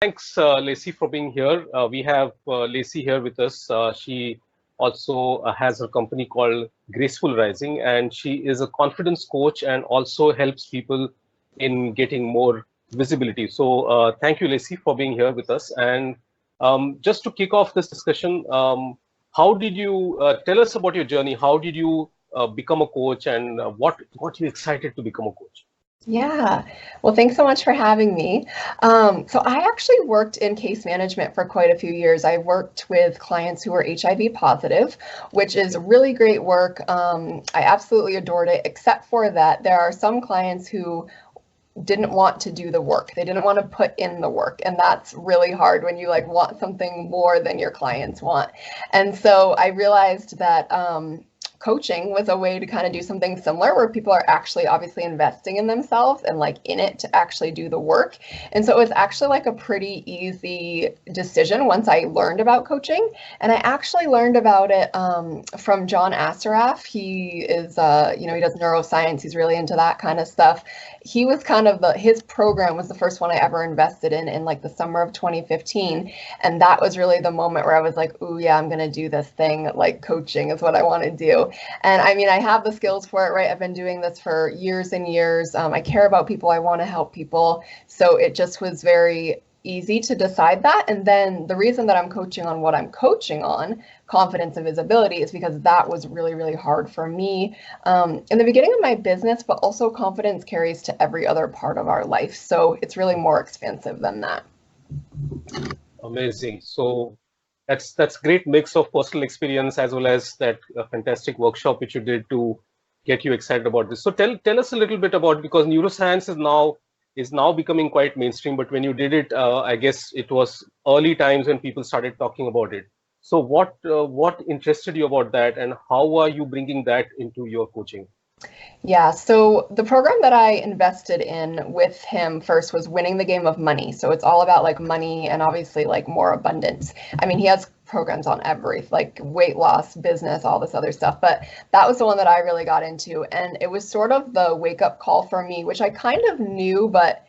Thanks, Lacey, for being here. We have Lacey here with us. She also has a company called Graceful Rising, and she is a confidence coach and also helps people in getting more visibility. So, thank you, Lacey, for being here with us. And just to kick off this discussion, how did you tell us about your journey? How did you become a coach, and what got you excited to become a coach? Yeah, well, thanks so much for having me. So I actually worked in case management for quite a few years. I worked with clients who were HIV positive, which is really great work. I absolutely adored it, except for that there are some clients who didn't want to do the work. They didn't want to put in the work. And that's really hard when you like want something more than your clients want. And so I realized that coaching was a way to kind of do something similar where people are actually obviously investing in themselves and like in it to actually do the work. And so it was actually like a pretty easy decision once I learned about coaching. And I actually learned about it from John Assaraf. He is, he does neuroscience. He's really into that kind of stuff. He was kind of his program was the first one I ever invested in like the summer of 2015. And that was really the moment where I was like, ooh, yeah, I'm going to do this thing. Like coaching is what I want to do. And I mean, I have the skills for it, right? I've been doing this for years and years. I care about people. I want to help people. So it just was very easy to decide that. And then the reason that I'm coaching on what I'm coaching on, confidence and visibility, is because that was really, really hard for me in the beginning of my business, but also confidence carries to every other part of our life. So it's really more expansive than that. Amazing. So that's great mix of personal experience as well as that fantastic workshop which you did to get you excited about this. So tell us a little bit about, because neuroscience is now becoming quite mainstream, but when you did it, I guess it was early times when people started talking about it. So what interested you about that, and how are you bringing that into your coaching? Yeah, so the program that I invested in with him first was Winning the Game of Money. So it's all about like money and obviously like more abundance. I mean, he has programs on every like weight loss, business, all this other stuff, but that was the one that I really got into. And it was sort of the wake up call for me, which I kind of knew, but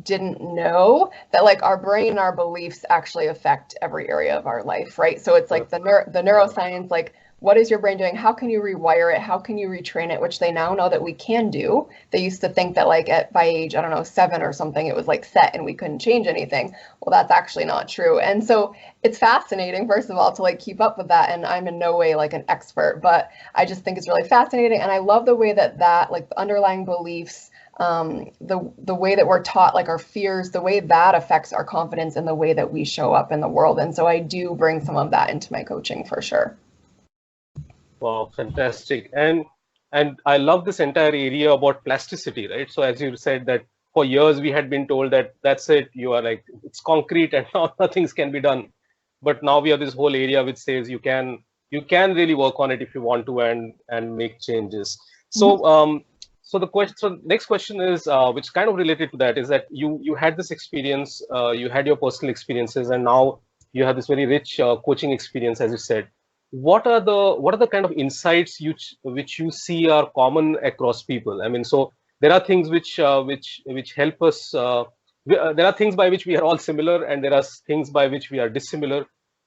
didn't know that like our brain and our beliefs actually affect every area of our life, right? So it's like the neuroscience, like what is your brain doing? How can you rewire it? How can you retrain it? Which they now know that we can do. They used to think that like by age, I don't know, 7 or something, it was like set and we couldn't change anything. Well, that's actually not true. And so it's fascinating, first of all, to like keep up with that. And I'm in no way like an expert, but I just think it's really fascinating. And I love the way that like the underlying beliefs, the way that we're taught, like our fears, the way that affects our confidence and the way that we show up in the world. And so I do bring some of that into my coaching for sure. Wow, fantastic. And I love this entire area about plasticity, right? So as you said that for years we had been told that that's it, you are like it's concrete and now nothing can be done. But now we have this whole area which says you can really work on it if you want to and make changes. Mhm. So the question, so next question is which kind of related to that is that you had this experience, you had your personal experiences, and now you have this very rich coaching experience, as you said. What are the kind of insights which you see are common across people? I mean, so there are things which help us. There are things by which we are all similar, and there are things by which we are dissimilar.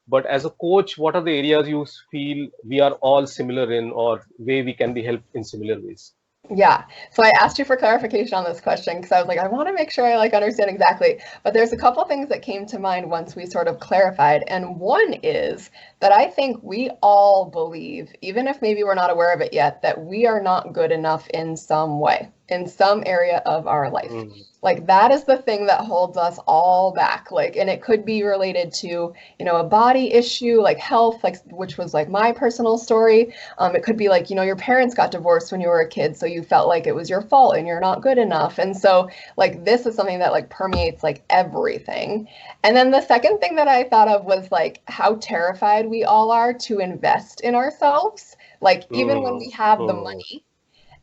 But as a coach, what are the areas you feel we are all similar in, or way we can be helped in similar ways? Yeah. So I asked you for clarification on this question because I was like, I want to make sure I like understand exactly. But there's a couple things that came to mind once we sort of clarified. And one is that I think we all believe, even if maybe we're not aware of it yet, that we are not good enough in some way, in some area of our life. Mm, Like that is the thing that holds us all back. Like, and it could be related to, a body issue, like health, like which was like my personal story. It could be like, your parents got divorced when you were a kid, so you felt like it was your fault and you're not good enough. And so like this is something that like permeates like everything. And then the second thing that I thought of was like how terrified we all are to invest in ourselves, like even when mm, we have the mm. money.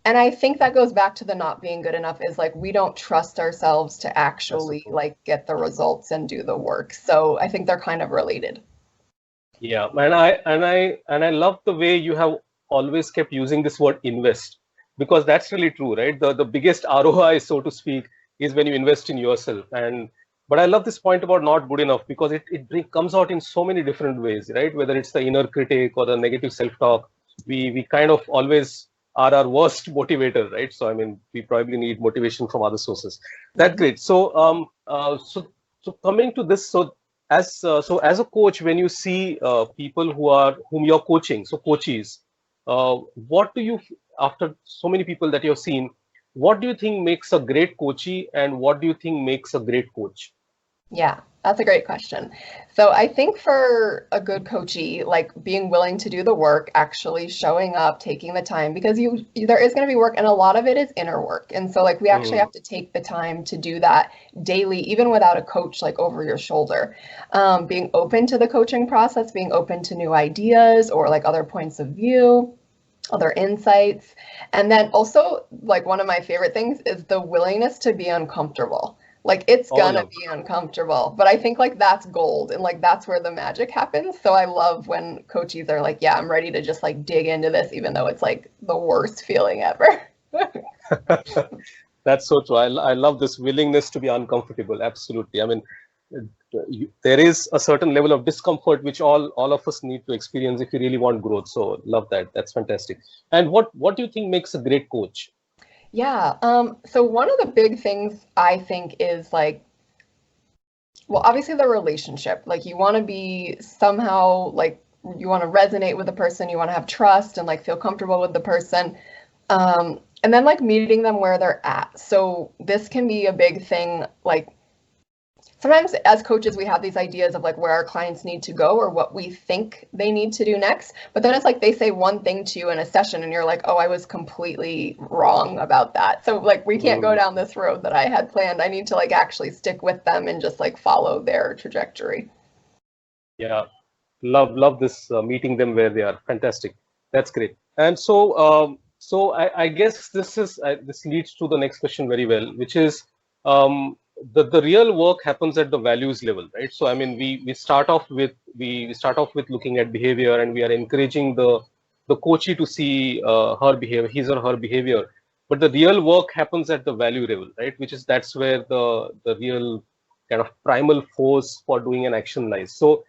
And I think that goes back to the not being good enough is like we don't trust ourselves to I actually suppose. like get the results and do the work. So I think they're kind of related. Yeah, and I love the way you have always kept using this word invest, because that's really true, right? The biggest ROI, so to speak, is when you invest in yourself. And But I love this point about not good enough, because it comes out in so many different ways, right? Whether it's the inner critic or the negative self-talk, we kind of always are our worst motivator, right? So I mean, we probably need motivation from other sources. That's great. So coming to this, so as a coach, when you see people whom you're coaching, so coaches, what do you, after so many people that you've seen, what do you think makes a great coachee, and what do you think makes a great coach? Yeah, that's a great question. So I think for a good coachee, like being willing to do the work, actually showing up, taking the time, because there is going to be work, and a lot of it is inner work. And so like we actually Mm, have to take the time to do that daily, even without a coach like over your shoulder. Being open to the coaching process, being open to new ideas or like other points of view, other insights. And then also, like, one of my favorite things is the willingness to be uncomfortable. Like, it's oh, gonna love. be uncomfortable, but I think like that's gold, and like that's where the magic happens. So I love when coaches are like, yeah, I'm ready to just like dig into this, even though it's like the worst feeling ever. That's so true. I love this willingness to be uncomfortable. Absolutely. I mean, there is a certain level of discomfort which all of us need to experience if you really want growth. So love that. That's fantastic. And what do you think makes a great coach? Yeah. So one of the big things I think is like, well, obviously the relationship. Like you want to be somehow like you want to resonate with the person, you want to have trust and like feel comfortable with the person. And then like meeting them where they're at. So this can be a big thing. Like sometimes as coaches, we have these ideas of like where our clients need to go or what we think they need to do next. But then it's like they say one thing to you in a session and you're like, oh, I was completely wrong about that. So like we can't go Mm, down this road that I had planned. I need to like actually stick with them and just like follow their trajectory. yeah, love this, meeting them where they are. Fantastic. That's great. And so I guess this leads to the next question very well, which is, the real work happens at the values level, right? So I mean, we start off with looking at behavior, and we are encouraging the coachee to see her behavior, his or her behavior. But the real work happens at the value level, right? Which is, that's where the real kind of primal force for doing an action lies. So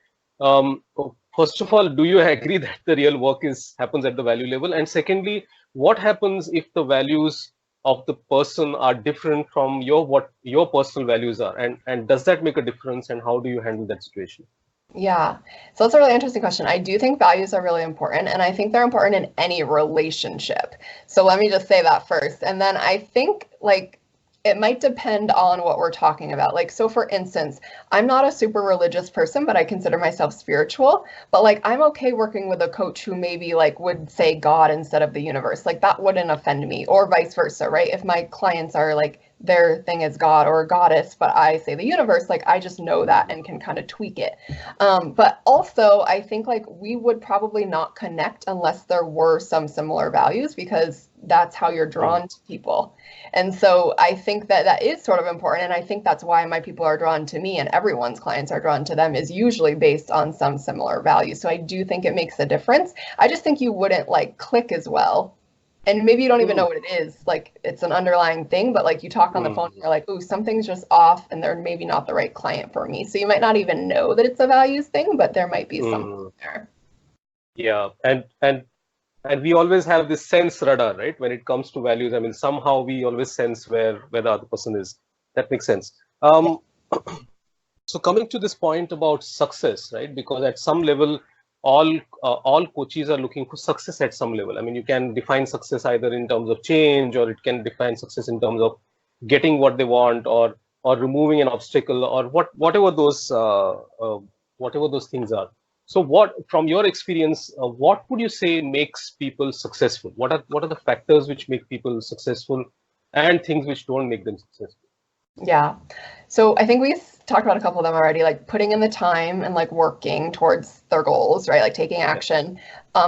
first of all, do you agree that the real work is happens at the value level? And secondly, what happens if the values of the person are different from what your personal values are, and does that make a difference, and how do you handle that situation? Yeah. So that's a really interesting question. I do think values are really important, and I think they're important in any relationship. So let me just say that first. And then I think like it might depend on what we're talking about. Like, so for instance, I'm not a super religious person, but I consider myself spiritual. But like, I'm okay working with a coach who maybe like would say God instead of the universe. Like, that wouldn't offend me, or vice versa, right? If my clients are like, their thing is God or goddess, but I say the universe, like I just know that and can kind of tweak it. But also, I think like we would probably not connect unless there were some similar values because that's how you're Mm, drawn to people. And so I think that that is sort of important. And I think that's why my people are drawn to me and everyone's clients are drawn to them is usually based on some similar values. So I do think it makes a difference. I just think you wouldn't like click as well, and maybe you don't even know mm, what it is, like it's an underlying thing, but like you talk on the phone and mm, you're like, ooh, something's just off and they're maybe not the right client for me. So you might not even know that it's a values thing, but there might be something mm. there. Yeah, and we always have this sense radar, right? When it comes to values, I mean, somehow we always sense where the other person is. That makes sense. Yeah. So coming to this point about success, right? Because at some level, all coaches are looking for success at some level. I mean, you can define success either in terms of change, or it can define success in terms of getting what they want, or removing an obstacle, or whatever those things are. So, from your experience, what would you say makes people successful? What are the factors which make people successful, and things which don't make them successful? Yeah. So I think we talked about a couple of them already, like putting in the time and like working towards their goals, right? Like taking Yeah. action,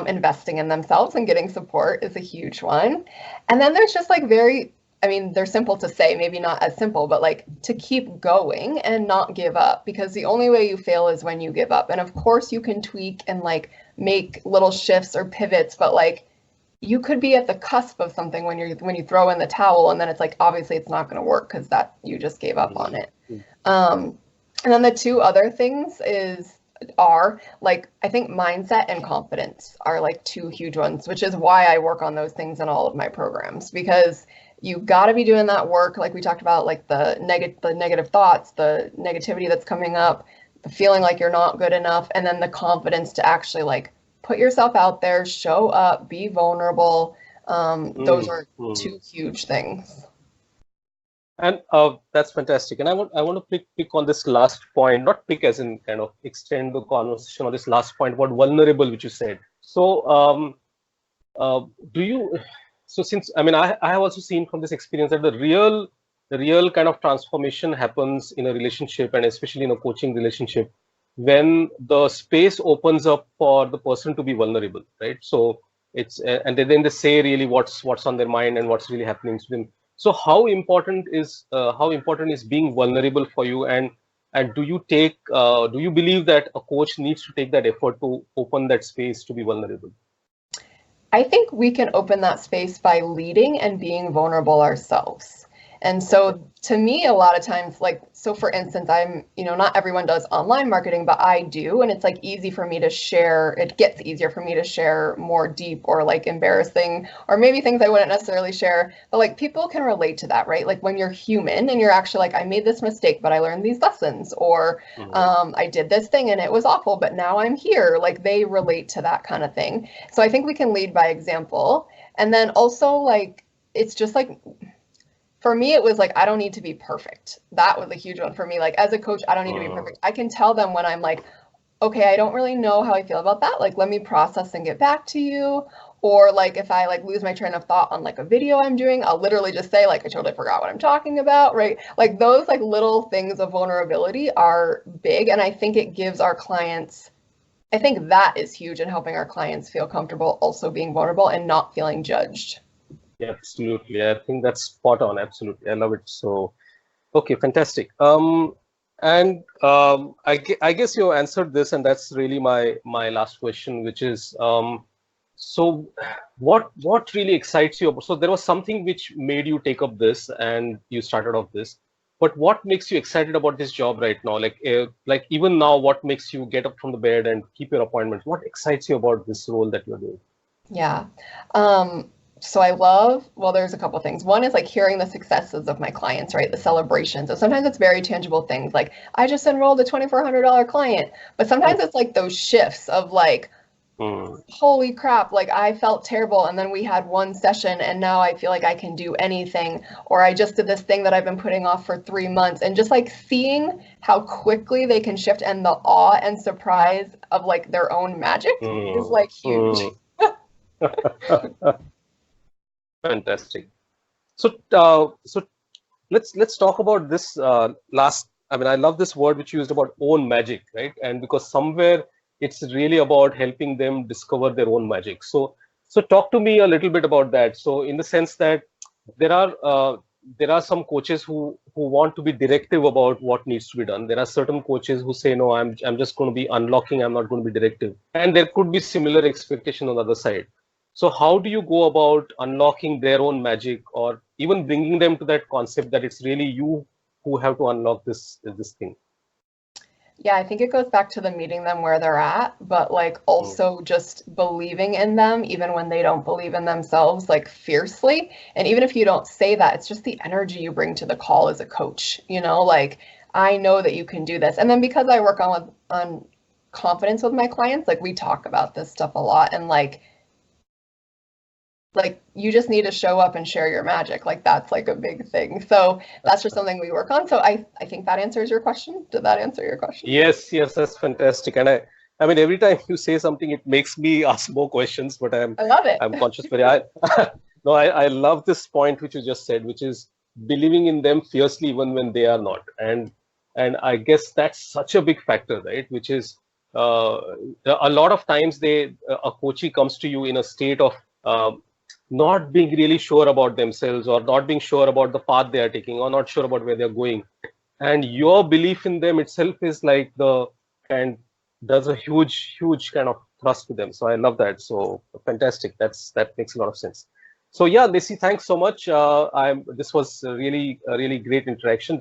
investing in themselves and getting support is a huge one. And then there's just like very, I mean, they're simple to say, maybe not as simple, but like to keep going and not give up because the only way you fail is when you give up. And of course you can tweak and like make little shifts or pivots, but like you could be at the cusp of something when you throw in the towel and then it's like obviously it's not going to work because that you just gave up on Mm, it. mm, And then the two other things are like, I think mindset and confidence are like two huge ones, which is why I work on those things in all of my programs, because you got to be doing that work, like we talked about, like the negative thoughts, the negativity that's coming up, the feeling like you're not good enough, and then the confidence to actually like put yourself out there, show up, be vulnerable. Those are two huge things. And that's fantastic. And I want to pick on this last point, not pick as in kind of extend the conversation on this last point about vulnerable, which you said. So do you? So since I mean I have also seen from this experience that the real kind of transformation happens in a relationship, and especially in a coaching relationship, when the space opens up for the person to be vulnerable, right? So it's and then they say really what's on their mind and what's really happening to them. So how important is being vulnerable for you, and do you believe that a coach needs to take that effort to open that space to be vulnerable? I think we can open that space by leading and being vulnerable ourselves. And so to me, a lot of times, like, so for instance, not everyone does online marketing, but I do. And it's like easy for me to share. It gets easier for me to share more deep or like embarrassing, or maybe things I wouldn't necessarily share, but like people can relate to that, right? Like when you're human and you're actually like, I made this mistake, but I learned these lessons, or I did this thing and it was awful, but now I'm here. Like they relate to that kind of thing. So I think we can lead by example. And then also like, it's just like, for me, it was like, I don't need to be perfect. That was a huge one for me. Like as a coach, I don't need to be perfect. I can tell them when I'm like, okay, I don't really know how I feel about that. Like, let me process and get back to you. Or like if I like lose my train of thought on like a video I'm doing, I'll literally just say like, I totally forgot what I'm talking about, right? Like those like little things of vulnerability are big. And I think it gives our clients, I think that is huge in helping our clients feel comfortable also being vulnerable and not feeling judged. Yeah, absolutely. I think that's spot on. Absolutely. I love it. So, okay, fantastic. I guess you answered this, and that's really my last question, which is, so what really excites you? So there was something which made you take up this, and you started off this. But what makes you excited about this job right now? Like even now, what makes you get up from the bed and keep your appointments? What excites you about this role that you're doing? Yeah. So I love, well, there's a couple things. One is like hearing the successes of my clients, right? The celebrations. And sometimes it's very tangible things like I just enrolled a $2,400 client. But sometimes it's like those shifts of like, holy crap, like I felt terrible. And then we had one session and now I feel like I can do anything. Or I just did this thing that I've been putting off for 3 months. And just like seeing how quickly they can shift and the awe and surprise of like their own magic is like huge. Fantastic. So, let's talk about this last. I mean, I love this word which you used about own magic, right? And because somewhere it's really about helping them discover their own magic. So talk to me a little bit about that. So, in the sense that there are some coaches who want to be directive about what needs to be done. There are certain coaches who say, no, I'm just going to be unlocking. I'm not going to be directive. And there could be similar expectation on the other side. So how do you go about unlocking their own magic, or even bringing them to that concept that it's really you who have to unlock this thing? Yeah, I think it goes back to the meeting them where they're at, but like also just believing in them, even when they don't believe in themselves, like fiercely. And even if you don't say that, it's just the energy you bring to the call as a coach, like I know that you can do this. And then because I work on confidence with my clients, like we talk about this stuff a lot, and like you just need to show up and share your magic. Like that's like a big thing. So that's just something we work on. So I think that answers your question. Did that answer your question? Yes, that's fantastic. And I mean, every time you say something, it makes me ask more questions, but I love it. I'm conscious. I love this point which you just said, which is believing in them fiercely even when they are not. And I guess that's such a big factor, right? Which is a lot of times a coachee comes to you in a state of not being really sure about themselves, or not being sure about the path they are taking, or not sure about where they're going. And your belief in them itself is like and does a huge kind of thrust to them. So I love that. So fantastic. That makes a lot of sense. So yeah, Lacey, thanks so much. This was a really great interaction.